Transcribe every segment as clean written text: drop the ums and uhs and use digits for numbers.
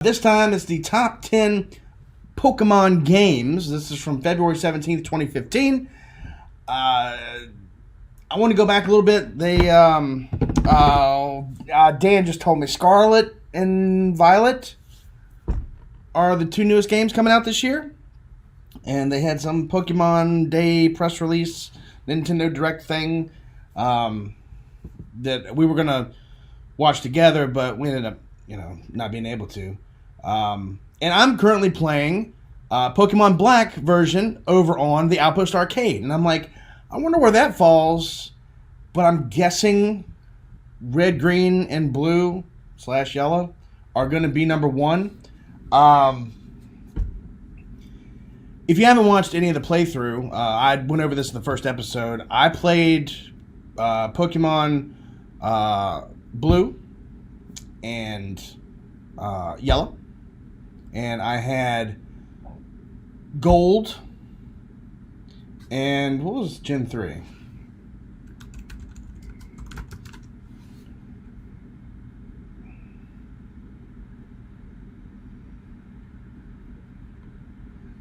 This time it's the top 10 Pokemon games. This is from February 17th, 2015. I want to go back a little bit. Dan just told me Scarlet and Violet are the two newest games coming out this year. And they had some Pokemon Day press release, Nintendo Direct thing that we were going to watch together, but we ended up, not being able to. And I'm currently playing Pokemon Black version over on the Outpost Arcade. And I'm like, I wonder where that falls. But I'm guessing red, green, and blue / yellow are going to be number one. If you haven't watched any of the playthrough, I went over this in the first episode. I played Pokemon Blue and Yellow. And I had Gold. And what was Gen 3?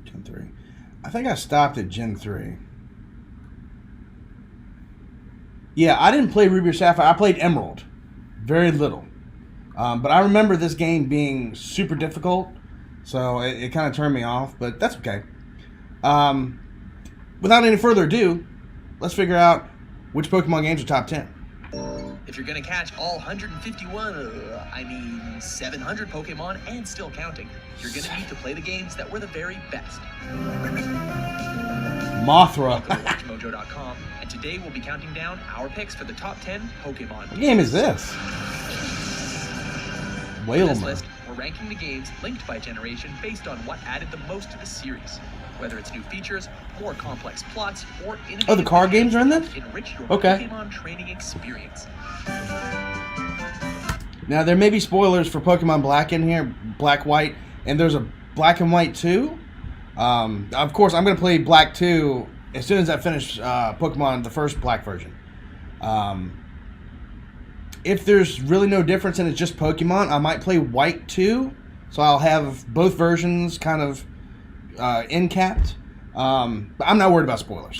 Gen 3. I think I stopped at Gen 3. Yeah, I didn't play Ruby or Sapphire. I played Emerald. Very little. But I remember this game being super difficult. So it kind of turned me off, but that's okay. Without any further ado, let's figure out which Pokemon games are top 10. If you're going to catch all 700 Pokemon and still counting, you're going to need to play the games that were the very best. Mothra. Welcome to WatchMojo.com, and today we'll be counting down our picks for the top 10 Pokemon. What game is this? For this list, we're ranking the games linked by generation based on what added the most to the series. Whether it's new features, more complex plots, or innovative the card games are in this? Enrich your Okay. Pokemon training experience. Now, there may be spoilers for Pokemon Black in here, Black, White, and there's a Black and White 2. Of course, I'm going to play Black 2 as soon as I finish Pokemon, the first Black version. If there's really no difference and it's just Pokemon, I might play White 2, so I'll have both versions kind of end-capped. But I'm not worried about spoilers.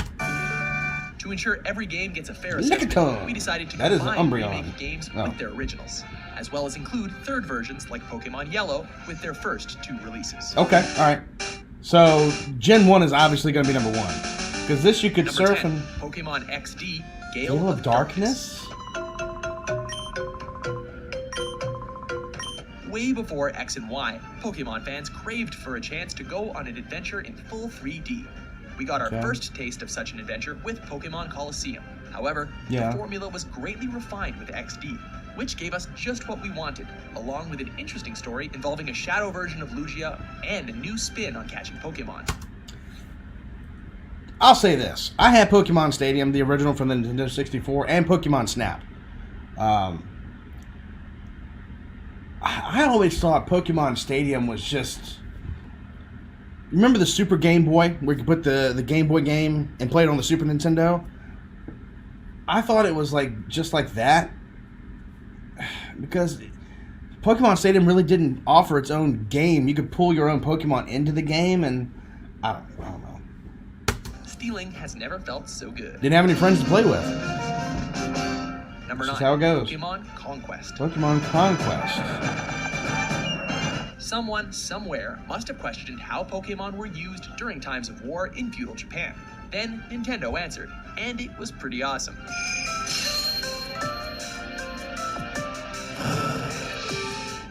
To ensure every game gets a fair assessment, Lickitung. we decided to That is combine Umbreon. remake games Oh. with their originals, as well as include third versions like Pokemon Yellow with their first two releases. Okay, alright. So, Gen 1 is obviously going to be number 1. Because this you could Number surf 10, and... Pokemon XD, Gale of Darkness? Way before X and Y, Pokemon fans craved for a chance to go on an adventure in full 3D. We got our first taste of such an adventure with Pokemon Colosseum. However, the formula was greatly refined with XD, which gave us just what we wanted, along with an interesting story involving a shadow version of Lugia and a new spin on catching Pokemon. I'll say this. I had Pokemon Stadium, the original from the Nintendo 64, and Pokemon Snap. I always thought Pokemon Stadium was just... Remember the Super Game Boy, where you could put the Game Boy game and play it on the Super Nintendo? I thought it was just like that. Because Pokemon Stadium really didn't offer its own game. You could pull your own Pokemon into the game, and I don't know. Stealing has never felt so good. Didn't have any friends to play with. Number 9, how it goes. Pokemon Conquest. Pokemon Conquest. Someone, somewhere, must have questioned how Pokemon were used during times of war in feudal Japan. Then Nintendo answered, and it was pretty awesome.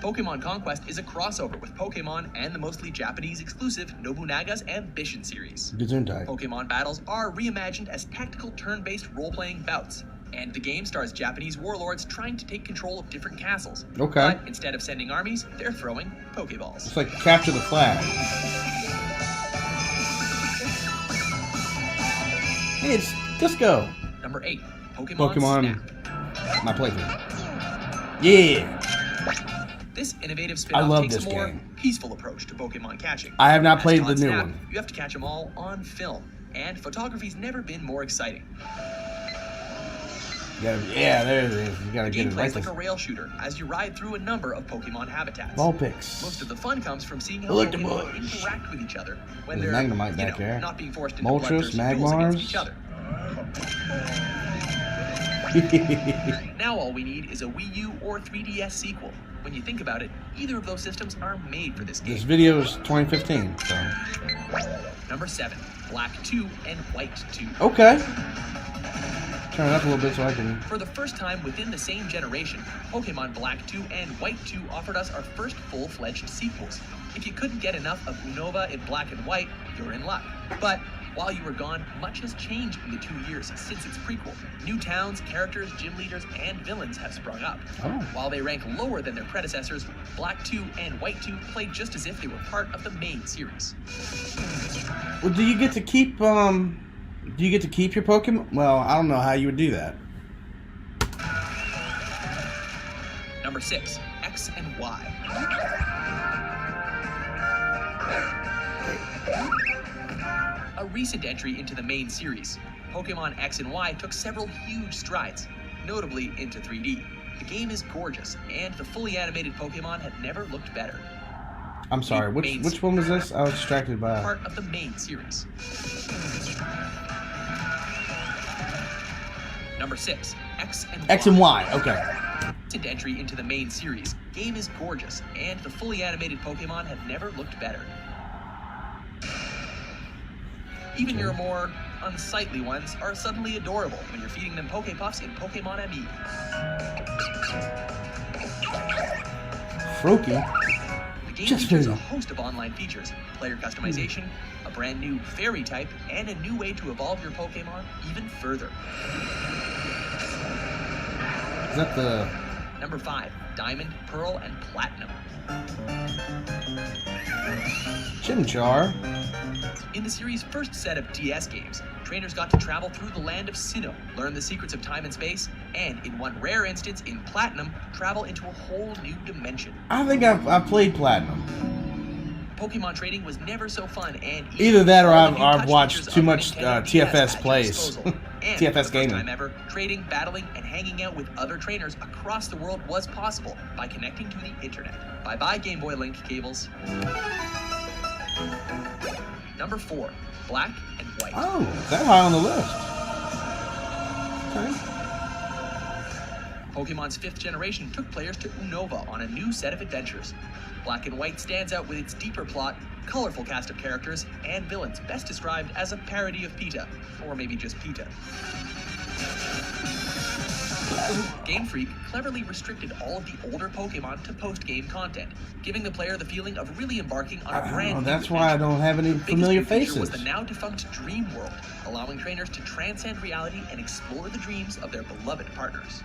Pokemon Conquest is a crossover with Pokemon and the mostly Japanese exclusive Nobunaga's Ambition series. Gesundheit. Pokemon battles are reimagined as tactical turn-based role-playing bouts, and the game stars Japanese warlords trying to take control of different castles. Okay. But instead of sending armies, they're throwing Pokeballs. It's like capture the flag. Hey, it's Disco. Number 8, Pokemon Snap. My playthrough. Yeah. This innovative I spin-off love takes this a more game. peaceful approach to Pokemon catching. I have not As played on the new Snap, one. You have to catch them all on film, and photography's never been more exciting. Yeah, there it is. You gotta The get game it plays right. like a rail shooter as you ride through a number of Pokemon habitats. Vulpix. Most of the fun comes from seeing how Electabuzz. Pokemon interact with each other when There's they're Magnemite back here. not being forced into Moltres, bloodthirsty duels against each Magmars. other. Now all we need is a Wii U or 3DS sequel. When you think about it, either of those systems are made for this game. This video is 2015, so. Number 7, Black 2 and White 2. Okay. Turn it up a little bit so I can. For the first time within the same generation, Pokemon Black 2 and White 2 offered us our first full-fledged sequels. If you couldn't get enough of Unova in Black and White, you're in luck. But while you were gone, much has changed in the 2 years since its prequel. New towns, characters, gym leaders, and villains have sprung up. Oh. While they rank lower than their predecessors, Black 2 and White 2 play just as if they were part of the main series. Well, do you get to keep your Pokemon? Well, I don't know how you would do that. Number 6, X and Y. A recent entry into the main series, Pokemon X and Y took several huge strides, notably into 3D. The game is gorgeous, and the fully animated Pokemon have never looked better. I'm sorry, which one was this? I was distracted by... Part of the main series. Number 6, X and Y. X and Y, okay. Recent entry into the main series. Game is gorgeous, and the fully animated Pokemon have never looked better. Even your more unsightly ones are suddenly adorable when you're feeding them Pokepuffs in Pokemon ME. Froakie. The game features a host of online features, player customization, a brand new fairy type, and a new way to evolve your Pokemon even further. Is that the... Number 5, Diamond, Pearl, and Platinum. Chimchar. In the series' first set of DS games, trainers got to travel through the land of Sinnoh, learn the secrets of time and space, and in one rare instance in Platinum, travel into a whole new dimension. I think I've played Platinum. Pokemon trading was never so fun and easy. Either that or All the new I've touch watched features too of much Nintendo DS TFS at your plays. disposal. And TFS for the first gaming. time ever, trading, battling, and hanging out with other trainers across the world was possible by connecting to the internet. Bye-bye Game Boy Link cables. Number 4, Black and White. Oh, that high on the list. Okay. Pokemon's 5th generation took players to Unova on a new set of adventures. Black and White stands out with its deeper plot, colorful cast of characters, and villains best described as a parody of PETA, or maybe just PETA. Game Freak cleverly restricted all of the older Pokemon to post-game content, giving the player the feeling of really embarking on a brand new that's why I don't have any familiar faces. The biggest new feature was the now-defunct Dream World, allowing trainers to transcend reality and explore the dreams of their beloved partners.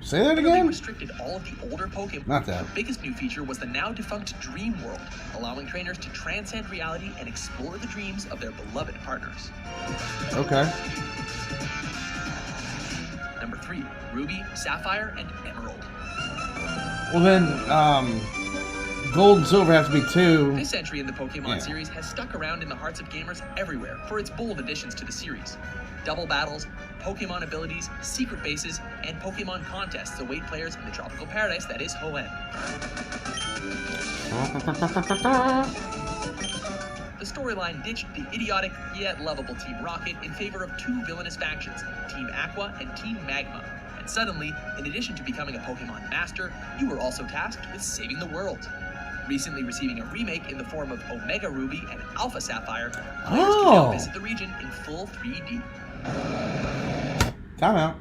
Say that Cleverly again? restricted all of the older Pokemon. Not that. The biggest new feature was the now-defunct Dream World, allowing trainers to transcend reality and explore the dreams of their beloved partners. Okay. Number 3, Ruby, Sapphire, and Emerald. Well then, Gold and Silver have to be 2. This entry in the Pokemon series has stuck around in the hearts of gamers everywhere for its bold additions to the series. Double battles, Pokemon abilities, secret bases, and Pokemon contests await players in the tropical paradise that is Hoenn. The storyline ditched the idiotic yet lovable Team Rocket in favor of 2 villainous factions, Team Aqua and Team Magma. And suddenly, in addition to becoming a Pokemon Master, you were also tasked with saving the world. Recently receiving a remake in the form of Omega Ruby and Alpha Sapphire, players can now visit the region in full 3D. Time out.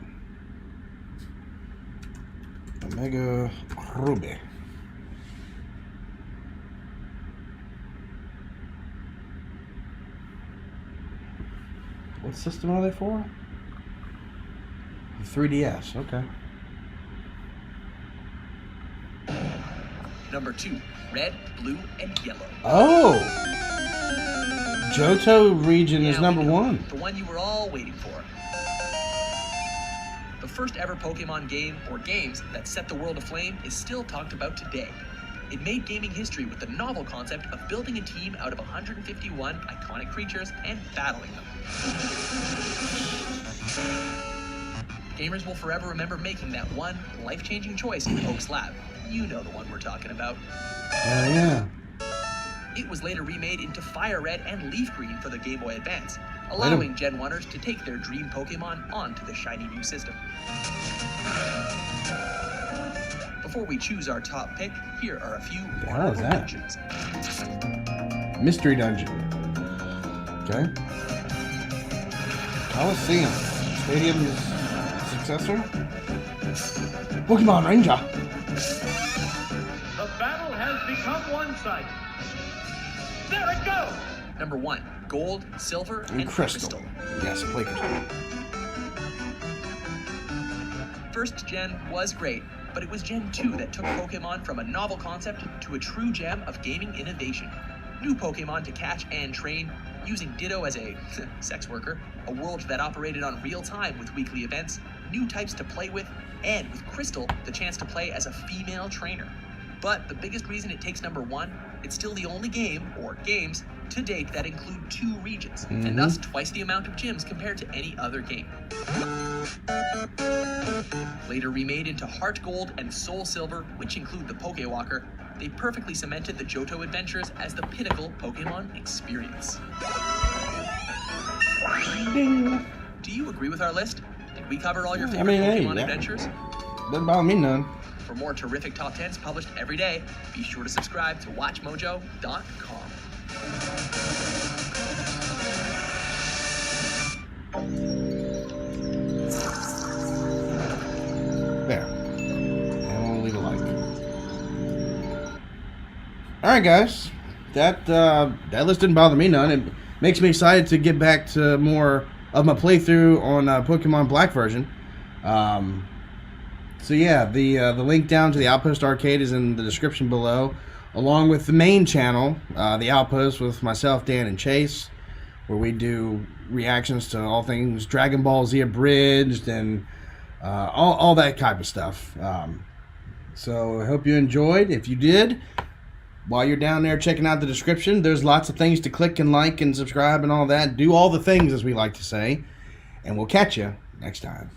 Omega Ruby. What system are they for? The 3DS, okay. Number 2, Red, Blue, and Yellow. Oh! Johto region is number 1. The one you were all waiting for. The first ever Pokemon game, or games, that set the world aflame is still talked about today. It made gaming history with the novel concept of building a team out of 151 iconic creatures and battling them. The Gamers will forever remember making that one life-changing choice in Oak's lab. You know the one we're talking about. Yeah. It was later remade into Fire Red and Leaf Green for the Game Boy Advance, allowing Gen 1ers to take their dream Pokemon onto the shiny new system. Before we choose our top pick, here are a few honorable mentions. Mystery Dungeon. Okay. Coliseum. Stadium's successor. Pokemon Ranger. The battle has become one-sided. There it goes! Number 1, Gold, Silver, and Crystal. Yes, play Crystal. First gen was great, but it was Gen 2 that took Pokemon from a novel concept to a true gem of gaming innovation. New Pokemon to catch and train, using Ditto as a sex worker, a world that operated on real time with weekly events, new types to play with, and with Crystal, the chance to play as a female trainer. But the biggest reason it takes number 1, it's still the only game, or games, to date that include 2 regions, and thus twice the amount of gyms compared to any other game. Later remade into Heart Gold and Soul Silver, which include the Pokewalker, they perfectly cemented the Johto adventures as the pinnacle Pokemon experience. Ding. Do you agree with our list? Did we cover all your favorite Pokemon adventures? Doesn't bother me none. For more terrific top 10s published every day, be sure to subscribe to WatchMojo.com. There. And we'll leave a like. Alright guys. That list didn't bother me none. It makes me excited to get back to more of my playthrough on Pokemon Black version. So yeah, the link down to the Outpost Arcade is in the description below, along with the main channel, the Outpost, with myself, Dan, and Chase, where we do reactions to all things Dragon Ball Z Abridged and all that type of stuff. So I hope you enjoyed. If you did, while you're down there checking out the description, there's lots of things to click and like and subscribe and all that. Do all the things, as we like to say, and we'll catch you next time.